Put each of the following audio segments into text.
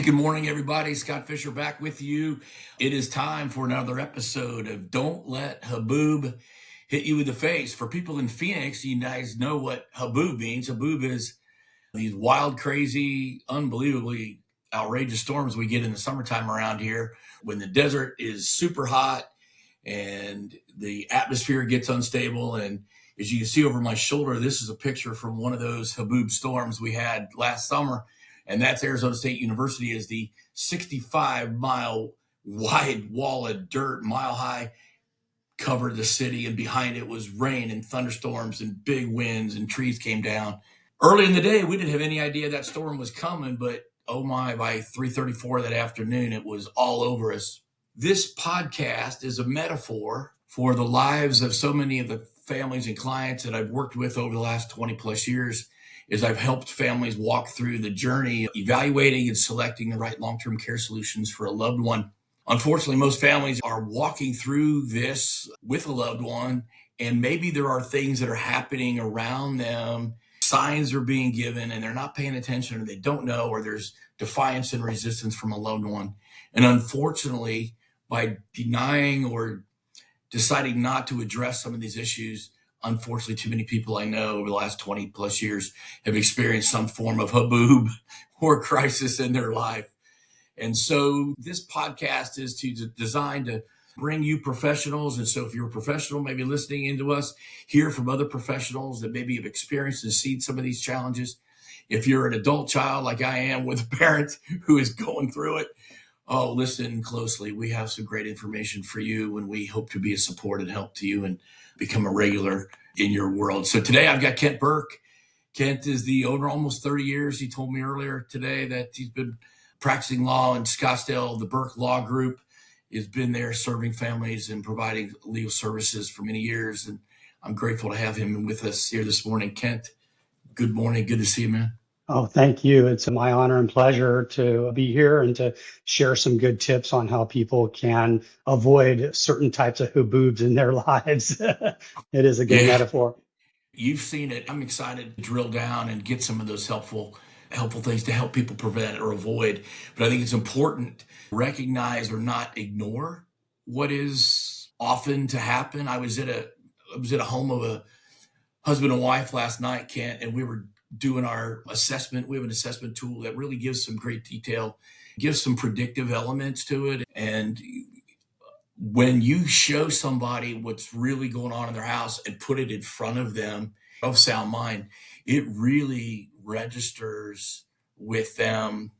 Good morning, everybody. Scott Fischer back with you. It is time for another episode of Don't Let Haboob Hit You in the Face. For people in Phoenix, you guys know what haboob means. Haboob is these wild, crazy, unbelievably outrageous storms we get in the summertime around here when the desert is super hot and the atmosphere gets unstable. And as you can see over my shoulder, this is a picture from one of those haboob storms we had last summer. And that's Arizona State University, as the 65-mile wide wall of dirt, mile high, covered the city. And behind it was rain and thunderstorms and big winds, and trees came down. Early in the day, we didn't have any idea that storm was coming, but oh my, by 3:34 that afternoon, it was all over us. This podcast is a metaphor for the lives of so many of the families and clients that I've worked with over the last 20 plus years, as I've helped families walk through the journey of evaluating and selecting the right long-term care solutions for a loved one. Unfortunately, most families are walking through this with a loved one, and maybe there are things that are happening around them. Signs are being given and they're not paying attention, or they don't know, or there's defiance and resistance from a loved one. And unfortunately, by denying or deciding not to address some of these issues, unfortunately, too many people I know over the last 20 plus years have experienced some form of haboob or crisis in their life. And so this podcast is designed to bring you professionals. And so if you're a professional, maybe listening into us, hear from other professionals that maybe have experienced and seen some of these challenges. If you're an adult child like I am with a parent who is going through it, oh, listen closely. We have some great information for you, and we hope to be a support and help to you and become a regular in your world. So today I've got Kent Berk. Kent is the owner, almost 30 years. He told me earlier today that he's been practicing law in Scottsdale. The Berk Law Group has been there serving families and providing legal services for many years. And I'm grateful to have him with us here this morning. Kent, good morning. Good to see you, man. Oh, thank you. It's my honor and pleasure to be here and to share some good tips on how people can avoid certain types of haboobs in their lives. It is a good metaphor. You've seen it. I'm excited to drill down and get some of those helpful things to help people prevent or avoid. But I think it's important to recognize or not ignore what is often to happen. I was at a home of a husband and wife last night, Kent, and we were doing our assessment. We have an assessment tool that really gives some great detail, gives some predictive elements to it. And when you show somebody what's really going on in their house and put it in front of them of sound mind, it really registers with them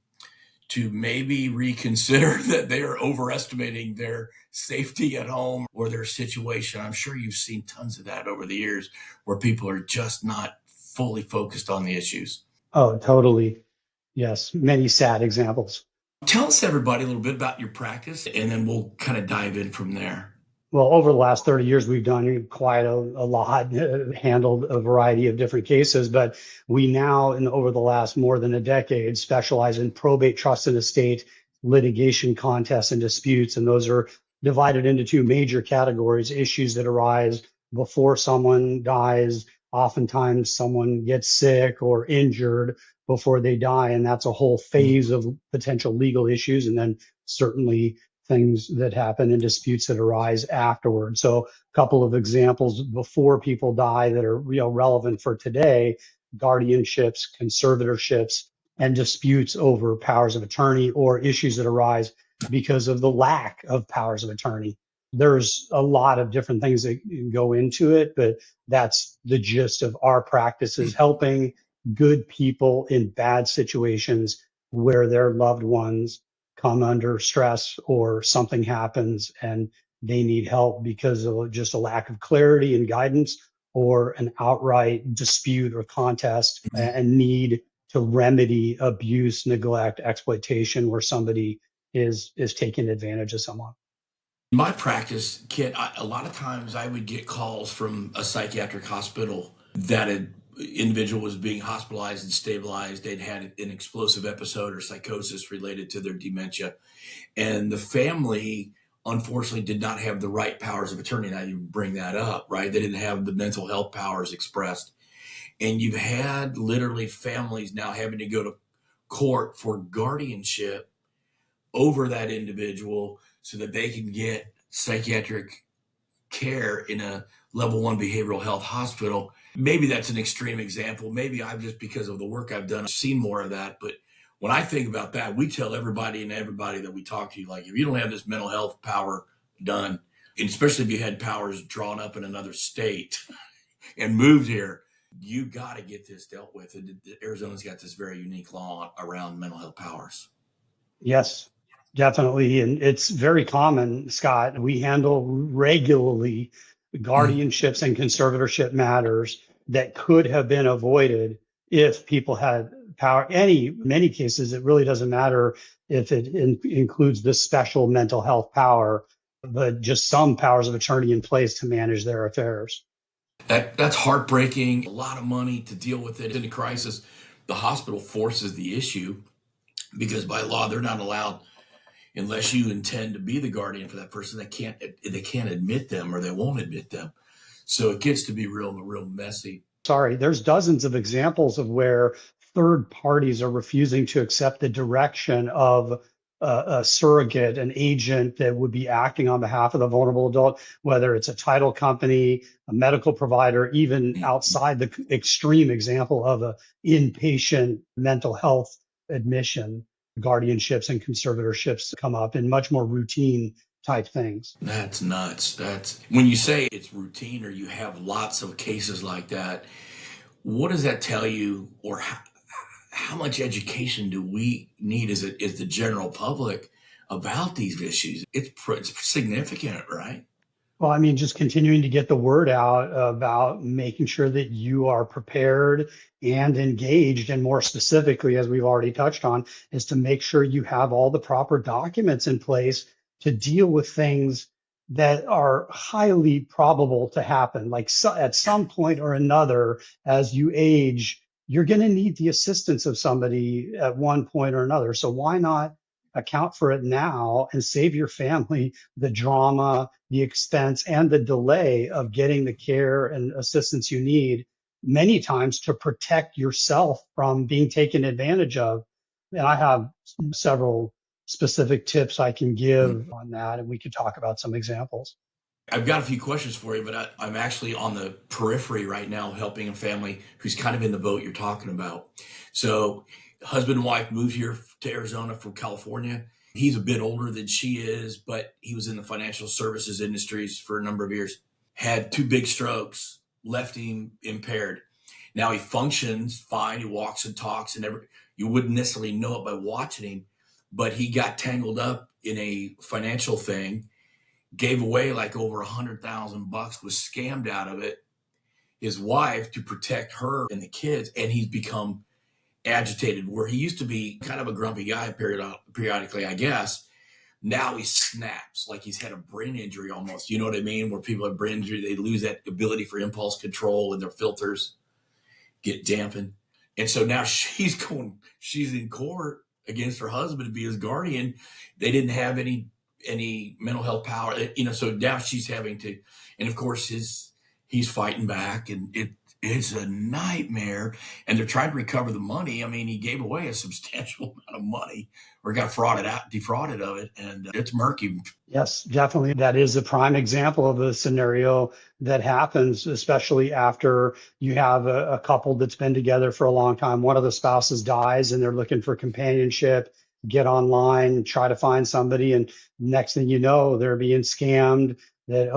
to maybe reconsider that they are overestimating their safety at home or their situation. I'm sure you've seen tons of that over the years where people are just not fully focused on the issues. Oh, totally. Yes. Many sad examples. Tell us, everybody, a little bit about your practice, and then we'll kind of dive in from there. Well, over the last 30 years, we've done quite a lot, handled a variety of different cases, but we now, over the last more than a decade, specialize in probate, trust and estate, litigation contests and disputes. And those are divided into two major categories: issues that arise before someone dies. Oftentimes someone gets sick or injured before they die, and that's a whole phase of potential legal issues. And then certainly things that happen in disputes that arise afterward. So a couple of examples before people die that are relevant for today: guardianships, conservatorships, and disputes over powers of attorney or issues that arise because of the lack of powers of attorney. There's a lot of different things that go into it, but that's the gist of our practice, is helping good people in bad situations where their loved ones come under stress or something happens and they need help because of just a lack of clarity and guidance, or an outright dispute or contest and need to remedy abuse, neglect, exploitation, where somebody is taking advantage of someone. In my practice, Kent, a lot of times I would get calls from a psychiatric hospital that an individual was being hospitalized and stabilized. They'd had an explosive episode or psychosis related to their dementia. And the family, unfortunately, did not have the right powers of attorney. Now you bring that up, right? They didn't have the mental health powers expressed. And you've had literally families now having to go to court for guardianship over that individual so that they can get psychiatric care in a level 1 behavioral health hospital. Maybe that's an extreme example. Maybe I've just, because of the work I've done, seen more of that. But when I think about that, we tell everybody that we talk to, like, if you don't have this mental health power done, and especially if you had powers drawn up in another state and moved here, you got to get this dealt with. And Arizona's got this very unique law around mental health powers. Yes, definitely. And it's very common, Scott. We handle regularly guardianships and conservatorship matters that could have been avoided if people had power. Many cases, it really doesn't matter if it includes this special mental health power, but just some powers of attorney in place to manage their affairs. That's heartbreaking. A lot of money to deal with it. In a crisis, the hospital forces the issue because by law they're not allowed, unless you intend to be the guardian for that person. They can't admit them, or they won't admit them. So it gets to be real messy. Sorry, there's dozens of examples of where third parties are refusing to accept the direction of a surrogate, an agent that would be acting on behalf of the vulnerable adult, whether it's a title company, a medical provider, even outside the extreme example of a inpatient mental health admission. Guardianships and conservatorships come up in much more routine type things. That's nuts. That's when you say it's routine or you have lots of cases like that. What does that tell you, or how much education do we need as the general public about these issues? It's significant, right? Well, I mean, just continuing to get the word out about making sure that you are prepared and engaged. And more specifically, as we've already touched on, is to make sure you have all the proper documents in place to deal with things that are highly probable to happen. Like at some point or another, as you age, you're going to need the assistance of somebody at one point or another. So why not account for it now and save your family the drama, the expense, and the delay of getting the care and assistance you need, many times to protect yourself from being taken advantage of. And I have several specific tips I can give on that, and we could talk about some examples. I've got a few questions for you, but I'm actually on the periphery right now helping a family who's kind of in the boat you're talking about. So husband and wife moved here to Arizona from California. He's a bit older than she is, but he was in the financial services industries for a number of years. Had 2 big strokes, left him impaired. Now he functions fine. He walks and talks, and you wouldn't necessarily know it by watching him, but he got tangled up in a financial thing, gave away like over $100,000, was scammed out of it. His wife, to protect her and the kids, and he's become agitated, where he used to be kind of a grumpy guy periodically, I guess. Now he snaps like he's had a brain injury almost. You know what I mean? Where people have brain injury, they lose that ability for impulse control and their filters get dampened. And so now she's in court against her husband to be his guardian. They didn't have any mental health power, so now she's having to, and of course he's fighting back, and it's a nightmare, and they're trying to recover the money. I mean, he gave away a substantial amount of money, or got defrauded of it, and it's murky. Yes, definitely. That is a prime example of a scenario that happens, especially after you have a couple that's been together for a long time. One of the spouses dies and they're looking for companionship, get online, try to find somebody, and next thing you know, they're being scammed that,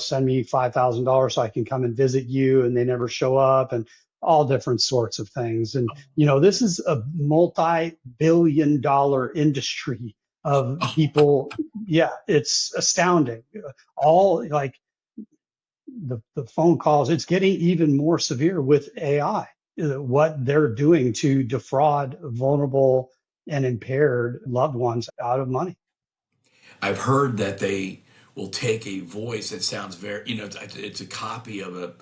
send me $5,000 so I can come and visit you, and they never show up, and all different sorts of things. And, this is a multi-billion-dollar industry of people. Yeah, it's astounding. All like the phone calls, it's getting even more severe with AI, what they're doing to defraud vulnerable and impaired loved ones out of money. I've heard that they will take a voice that sounds very, it's a copy of a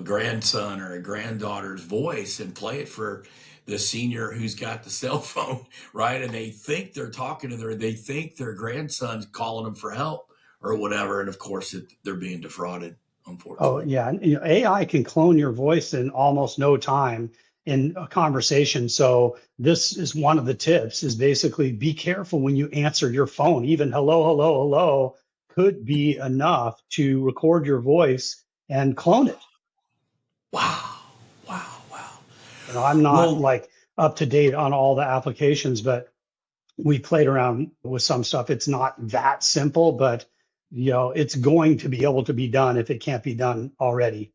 grandson or a granddaughter's voice, and play it for the senior who's got the cell phone, right? And they think they're talking to they think their grandson's calling them for help or whatever. And of course they're being defrauded, unfortunately. Oh yeah. And, AI can clone your voice in almost no time. in a conversation. So this is one of the tips, is basically be careful when you answer your phone. Even hello, hello, hello could be enough to record your voice and clone it. Wow. Wow. Wow. I'm not Well, like up to date on all the applications, but we played around with some stuff. It's not that simple, but it's going to be able to be done if it can't be done already.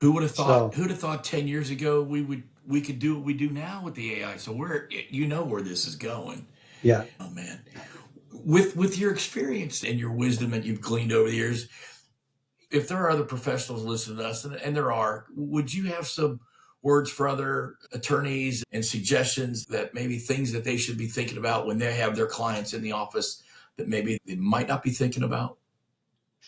who would have thought? So Who'd have thought 10 years ago we could do what we do now with the AI? So where this is going. yeah, Oh man, with your experience and your wisdom that you've gleaned over the years, if there are other professionals listening to us, and there are, would you have some words for other attorneys and suggestions that maybe things that they should be thinking about when they have their clients in the office that maybe they might not be thinking about?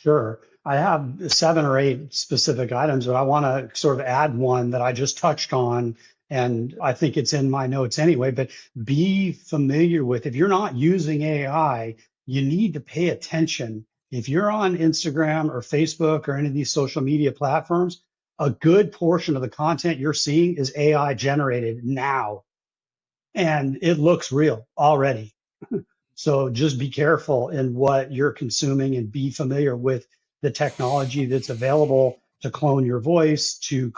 sure. I have 7 or 8 specific items, but I want to sort of add one that I just touched on. And I think it's in my notes anyway, but be familiar with, if you're not using AI, you need to pay attention. If you're on Instagram or Facebook or any of these social media platforms, a good portion of the content you're seeing is AI generated now, and it looks real already. So just be careful in what you're consuming and be familiar with the technology that's available to clone your voice, to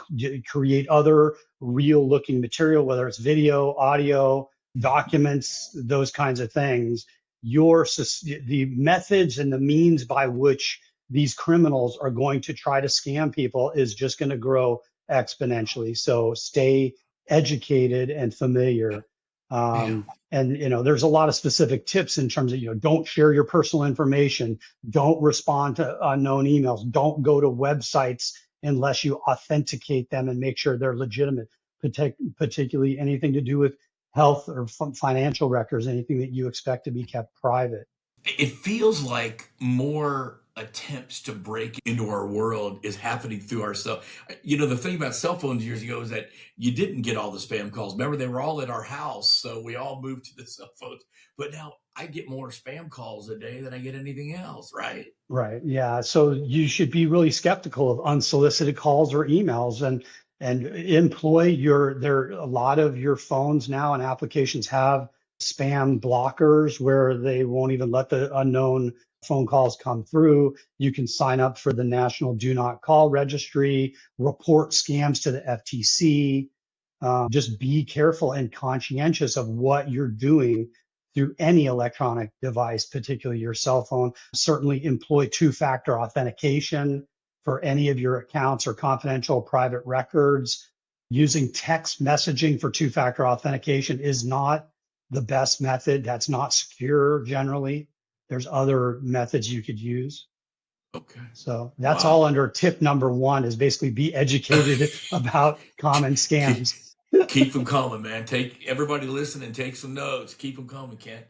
create other real looking material, whether it's video, audio, documents, those kinds of things. The methods and the means by which these criminals are going to try to scam people is just going to grow exponentially. So stay educated and familiar. Yeah. And there's a lot of specific tips in terms of, don't share your personal information, don't respond to unknown emails, don't go to websites unless you authenticate them and make sure they're legitimate, particularly anything to do with health or financial records, anything that you expect to be kept private. It feels like more attempts to break into our world is happening through our cell. The thing about cell phones years ago is that you didn't get all the spam calls. Remember, they were all at our house, so we all moved to the cell phones. But now I get more spam calls a day than I get anything else, right? Right. Yeah. So you should be really skeptical of unsolicited calls or emails, and employ a lot of your phones now and applications have spam blockers where they won't even let the unknown phone calls come through. You can sign up for the National Do Not Call Registry, report scams to the FTC. Just be careful and conscientious of what you're doing through any electronic device, particularly your cell phone. Certainly employ two-factor authentication for any of your accounts or confidential private records. Using text messaging for two-factor authentication is not the best method. That's not secure generally. There's other methods you could use. Okay. So that's all Wow. under tip number 1, is basically be educated about common keep, scams. keep them coming, man. Take everybody listen and take some notes. Keep them coming, Kent.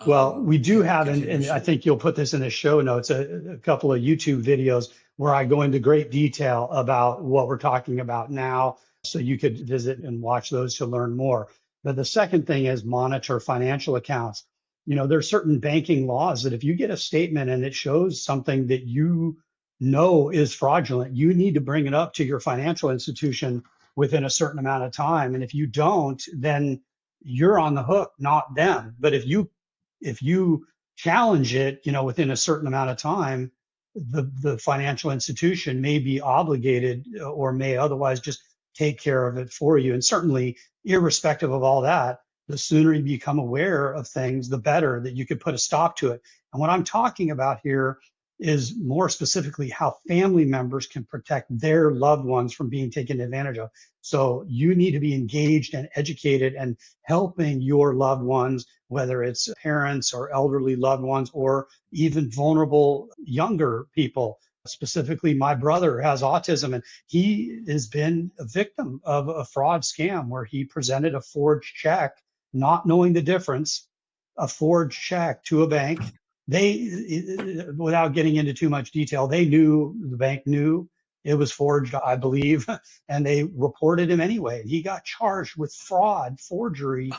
Well, we do have, and I Continuously. think you'll put this in the show notes, a couple of YouTube videos where I go into great detail about what we're talking about now. So you could visit and watch those to learn more. But the second thing is monitor financial accounts. There's certain banking laws that if you get a statement and it shows something that you know is fraudulent, you need to bring it up to your financial institution within a certain amount of time. And if you don't, then you're on the hook, not them. But if you challenge it, within a certain amount of time, the financial institution may be obligated or may otherwise just take care of it for you. And certainly, irrespective of all that, the sooner you become aware of things, the better that you could put a stop to it. And what I'm talking about here is more specifically how family members can protect their loved ones from being taken advantage of. So you need to be engaged and educated and helping your loved ones, whether it's parents or elderly loved ones, or even vulnerable younger people. Specifically, my brother has autism, and he has been a victim of a fraud scam where he presented a forged check, not knowing the difference, a forged check to a bank. Without getting into too much detail, the bank knew it was forged, I believe, and they reported him anyway. He got charged with fraud, forgery,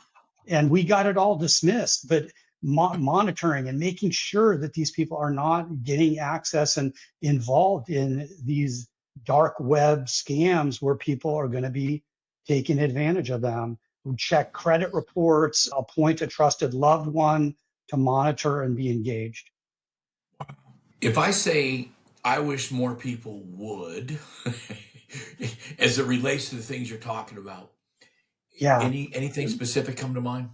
and we got it all dismissed. But monitoring and making sure that these people are not getting access and involved in these dark web scams where people are going to be taking advantage of them, check credit reports, appoint a trusted loved one to monitor and be engaged. If I say I wish more people would, as it relates to the things you're talking about, Yeah. anything specific come to mind?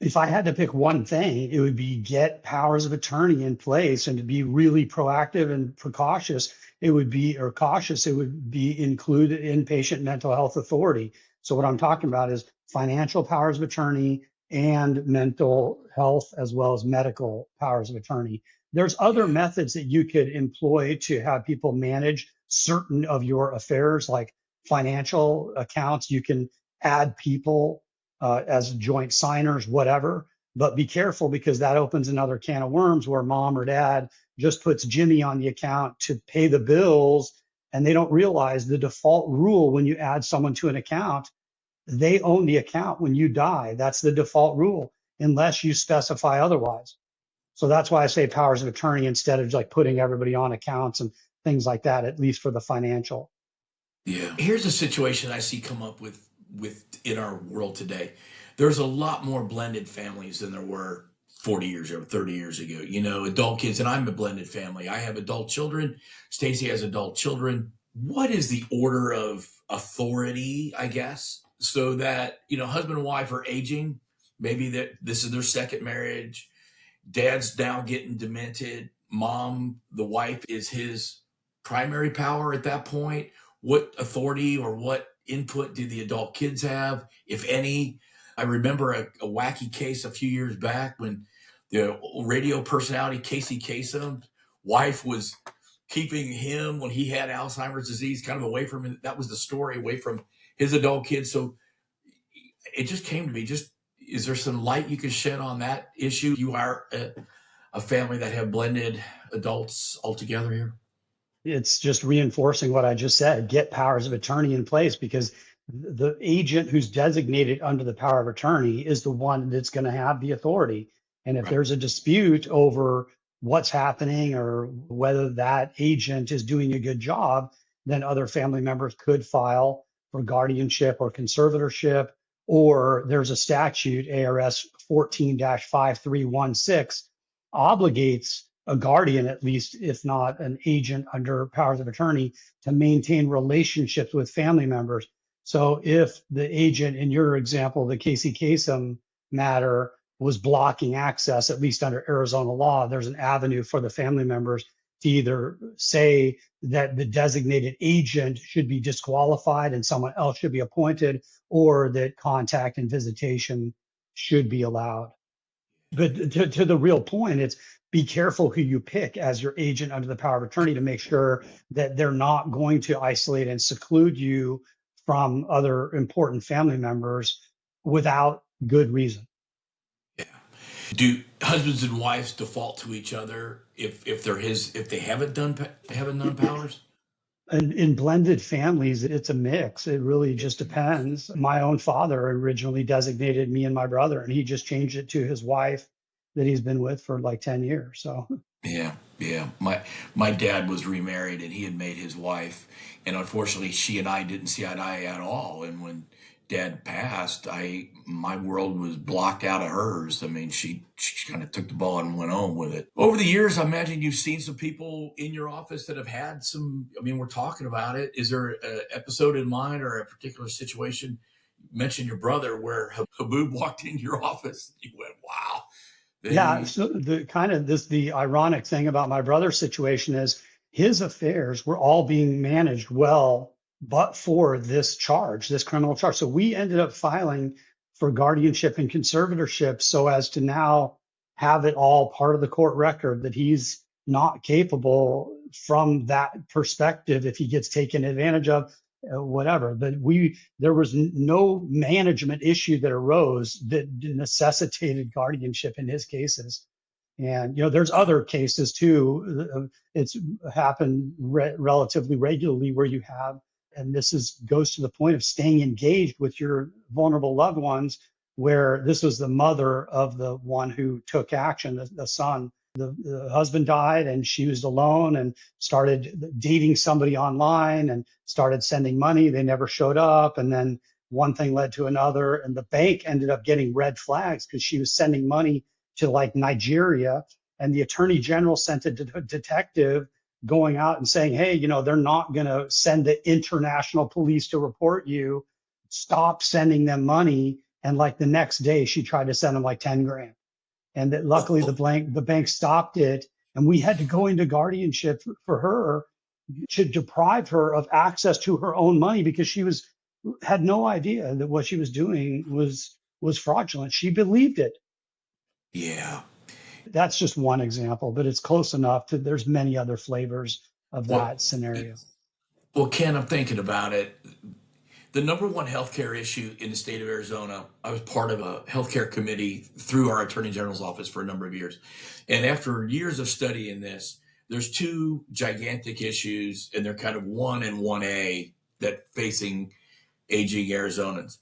If I had to pick one thing, it would be get powers of attorney in place, and to be really proactive and precautious, it would be, or cautious, it would be included inpatient mental health authority. So what I'm talking about is financial powers of attorney and mental health as well as medical powers of attorney. There's other Yeah. methods that you could employ to have people manage certain of your affairs, like financial accounts. You can add people as joint signers, whatever. But be careful, because that opens another can of worms where mom or dad just puts Jimmy on the account to pay the bills. And they don't realize the default rule when you add someone to an account, they own the account when you die. That's the default rule, unless you specify otherwise. So that's why I say powers of attorney instead of like putting everybody on accounts and things like that, at least for the financial. Yeah. Here's a situation I see come up with in our world today. There's a lot more blended families than there were 40 years or 30 years ago. You know, adult kids, and I'm a blended family. I have adult children. Stacy has adult children. What is the order of authority, I guess, so that, you know, husband and wife are aging, maybe that this is their second marriage, dad's now getting demented, mom, the wife, is his primary power at that point. What authority or what input do the adult kids have, if any? I remember a wacky case a few years back when the radio personality Casey Kasem wife was keeping him, when he had Alzheimer's disease, kind of away from him. That was the story, away from his adult kids. So it just came to me, just, is there some light you could shed on that issue? You are a family that have blended adults altogether here. It's just reinforcing what I just said. Get powers of attorney in place, because the agent who's designated under the power of attorney is the one that's going to have the authority. And if Right. there's a dispute over what's happening or whether that agent is doing a good job, then other family members could file for guardianship or conservatorship. Or there's a statute, ARS 14-5316, obligates a guardian, at least, if not an agent under powers of attorney, to maintain relationships with family members. So if the agent in your example, the Casey Kasem matter, was blocking access, at least under Arizona law, there's an avenue for the family members to either say that the designated agent should be disqualified and someone else should be appointed, or that contact and visitation should be allowed. But to the real point, it's be careful who you pick as your agent under the power of attorney to make sure that they're not going to isolate and seclude you from other important family members without good reason. Yeah. Do husbands and wives default to each other if they're his, if they haven't done powers? And in blended families, it's a mix. It really just depends. My own father originally designated me and my brother, and he just changed it to his wife that he's been with for like 10 years. So Yeah, yeah. My dad was remarried and he had made his wife, and unfortunately, she and I didn't see eye to eye at all. And when Dad passed, my world was blocked out of hers. I mean, she kind of took the ball and went on with it. Over the years, I imagine you've seen some people in your office that have had some. I mean, we're talking about it. Is there an episode in mind or a particular situation? You mentioned your brother where Haboob walked into your office. You went, "Wow." yeah, They so the ironic thing about my brother's situation is his affairs were all being managed well, but for this charge, this criminal charge. So we ended up filing for guardianship and conservatorship so as to now have it all part of the court record that he's not capable from that perspective if he gets taken advantage of, whatever. But there was no management issue that arose that necessitated guardianship in his cases. And there's other cases too. It's happened relatively regularly where you have, and goes to the point of staying engaged with your vulnerable loved ones, where this was the mother of the one who took action, the son. The husband died and she was alone and started dating somebody online and started sending money. They never showed up. And then one thing led to another, and the bank ended up getting red flags because she was sending money to like Nigeria, and the attorney general sent a detective going out and saying, hey, they're not going to send the international police to report you. Stop sending them money. And like the next day, she tried to send them like 10 grand. And that luckily the bank stopped it. And we had to go into guardianship for her to deprive her of access to her own money because she had no idea that what she was doing was fraudulent. She believed it. Yeah. That's just one example, but it's close enough to there's many other flavors of Well, that scenario. well, Ken, I'm thinking about it. The number one healthcare issue in the state of Arizona, I was part of a healthcare committee through our attorney general's office for a number of years. And after years of studying this, there's two gigantic issues, and they're kind of 1 and 1A that facing aging Arizonans.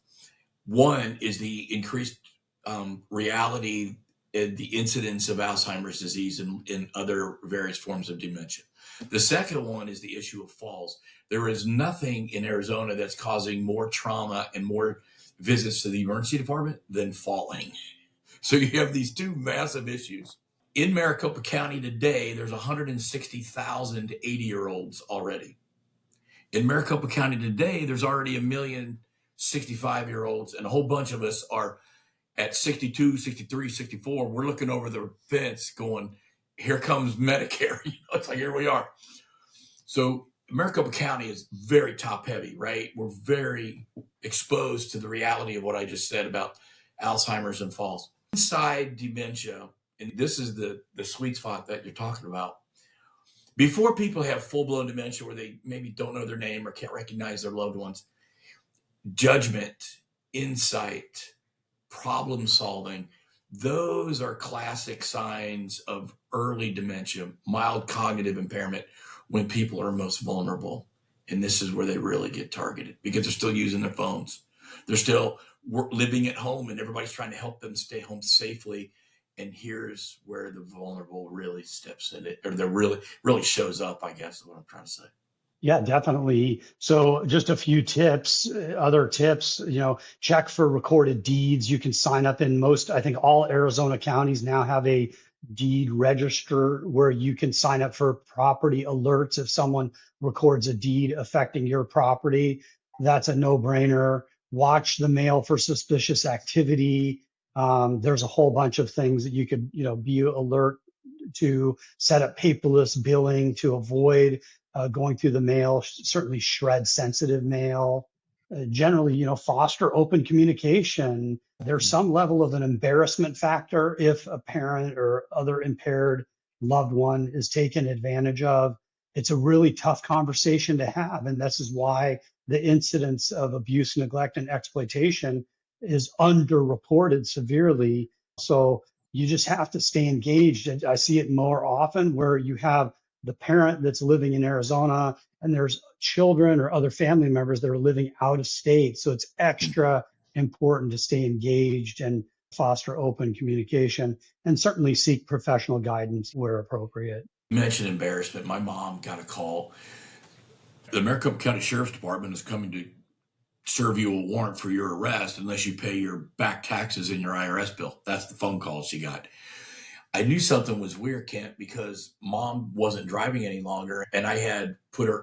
One is the increased reality and the incidence of Alzheimer's disease and other various forms of dementia. The second one is the issue of falls. There is nothing in Arizona that's causing more trauma and more visits to the emergency department than falling. So you have these two massive issues. In Maricopa County today, there's 160,000 80-year-olds already. In Maricopa County today, there's already 1,000,000 65-year-olds, and a whole bunch of us are at 62, 63, 64. We're looking over the fence going, here comes Medicare. It's like, here we are. So Maricopa County is very top heavy, right? We're very exposed to the reality of what I just said about Alzheimer's and falls. Inside dementia, and this is the sweet spot that you're talking about, before people have full-blown dementia where they maybe don't know their name or can't recognize their loved ones, judgment, insight, problem solving, those are classic signs of early dementia, mild cognitive impairment, when people are most vulnerable. And this is where they really get targeted because they're still using their phones. They're still living at home, and everybody's trying to help them stay home safely. And here's where the vulnerable really steps in it, or the really shows up, I guess is what I'm trying to say. Yeah, definitely. So just a few tips, other tips, check for recorded deeds. You can sign up in I think all Arizona counties now have a deed register where you can sign up for property alerts if someone records a deed affecting your property. That's a no-brainer. Watch the mail for suspicious activity. There's a whole bunch of things that you could, be alert to. Set up paperless billing to avoid going through the mail, certainly shred sensitive mail. Generally, foster open communication. There's some level of an embarrassment factor if a parent or other impaired loved one is taken advantage of. It's a really tough conversation to have. And this is why the incidence of abuse, neglect, and exploitation is underreported severely. So you just have to stay engaged. And I see it more often where you have the parent that's living in Arizona and there's children or other family members that are living out of state. So it's extra important to stay engaged and foster open communication and certainly seek professional guidance where appropriate. You mentioned embarrassment. My mom got a call. The Maricopa County Sheriff's Department is coming to serve you a warrant for your arrest unless you pay your back taxes in your IRS bill. That's the phone call she got. I knew something was weird, Kent, because mom wasn't driving any longer, and I had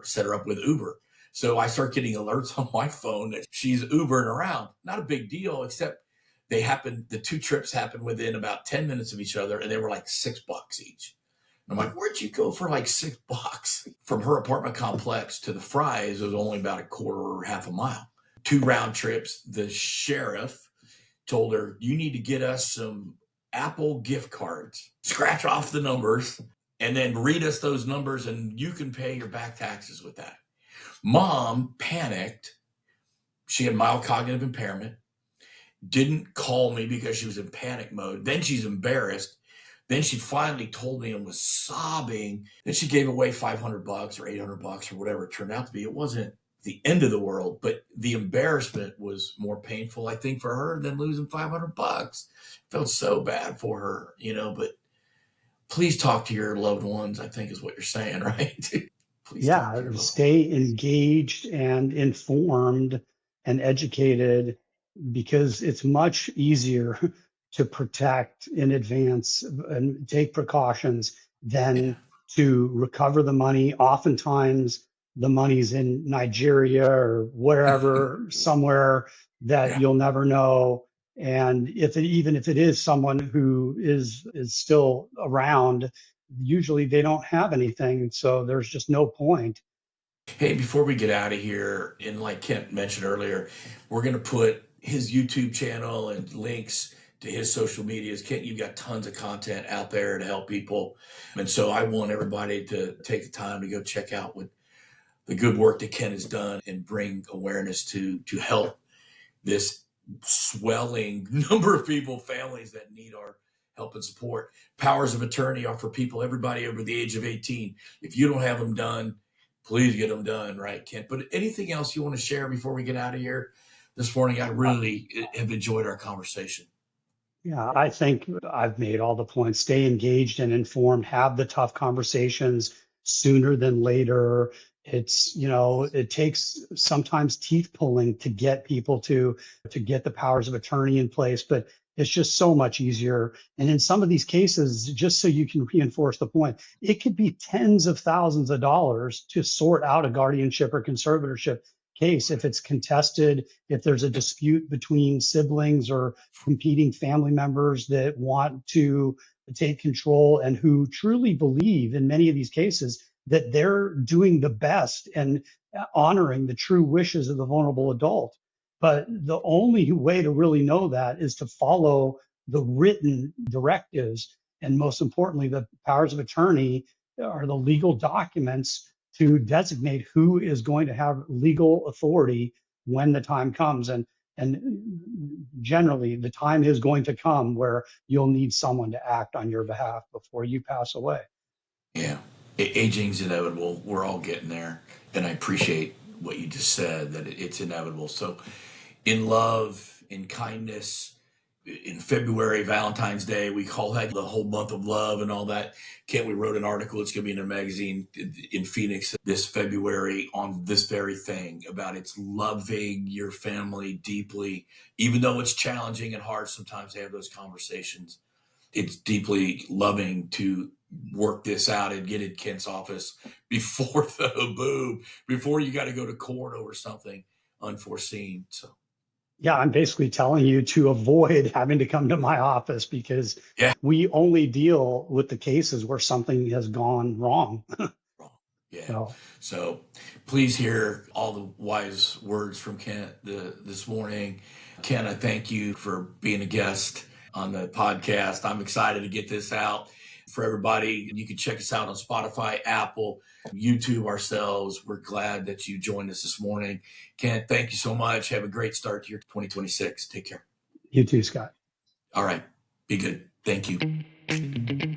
set her up with Uber. So I start getting alerts on my phone that she's Ubering around. Not a big deal, except the two trips happened within about 10 minutes of each other, and they were like $6 each. And I'm like, where'd you go for like $6? From her apartment complex to the Fry's, it was only about a quarter or half a mile. 2 round trips. The sheriff told her, you need to get us some Apple gift cards, scratch off the numbers, and then read us those numbers, and you can pay your back taxes with that. Mom panicked. She had mild cognitive impairment, didn't call me because she was in panic mode. Then she's embarrassed. Then she finally told me and was sobbing. Then she gave away $500 or $800 or whatever it turned out to be. It wasn't the end of the world, but the embarrassment was more painful, I think, for her than losing $500. Felt so bad for her, but please talk to your loved ones, I think is what you're saying, right? Please talk to your loved ones. Stay engaged and informed and educated, because it's much easier to protect in advance and take precautions Yeah. than to recover the money. Oftentimes, the money's in Nigeria or wherever, somewhere that Yeah. you'll never know. And even if it is someone who is still around, usually they don't have anything. So there's just no point. Hey, before we get out of here, and like Kent mentioned earlier, we're going to put his YouTube channel and links to his social medias. Kent, you've got tons of content out there to help people. And so I want everybody to take the time to go check out what the good work that Kent has done and bring awareness to help this swelling number of people, families that need our help and support. Powers of attorney are for people, everybody over the age of 18. If you don't have them done, please get them done, right, Kent? But anything else you want to share before we get out of here this morning? I really have enjoyed our conversation. Yeah, I think I've made all the points. Stay engaged and informed, have the tough conversations sooner than later. It takes sometimes teeth pulling to get people to get the powers of attorney in place, but it's just so much easier. And in some of these cases, just so you can reinforce the point, it could be tens of thousands of dollars to sort out a guardianship or conservatorship case if it's contested, if there's a dispute between siblings or competing family members that want to take control and who truly believe in many of these cases that they're doing the best and honoring the true wishes of the vulnerable adult. But the only way to really know that is to follow the written directives. And most importantly, the powers of attorney are the legal documents to designate who is going to have legal authority when the time comes. And generally, the time is going to come where you'll need someone to act on your behalf before you pass away. Yeah. Aging's inevitable. We're all getting there. And I appreciate what you just said, that it's inevitable. So, in love, in kindness, in February, Valentine's Day, we call that the whole month of love and all that. Kent, we wrote an article. It's going to be in a magazine in Phoenix this February on this very thing about it's loving your family deeply, even though it's challenging and hard sometimes to have those conversations. It's deeply loving to work this out and get in Kent's office before the boom, before you got to go to court over something unforeseen. So, Yeah, I'm basically telling you to avoid having to come to my office because yeah. we only deal with the cases where something has gone wrong. Yeah. So, So please hear all the wise words from Kent this morning. Kent, I thank you for being a guest on the podcast. I'm excited to get this out for everybody. You can check us out on Spotify, Apple, YouTube ourselves. We're glad that you joined us this morning. Kent, thank you so much. Have a great start to your 2026. Take care. you too, Scott. All right. Be good. Thank you.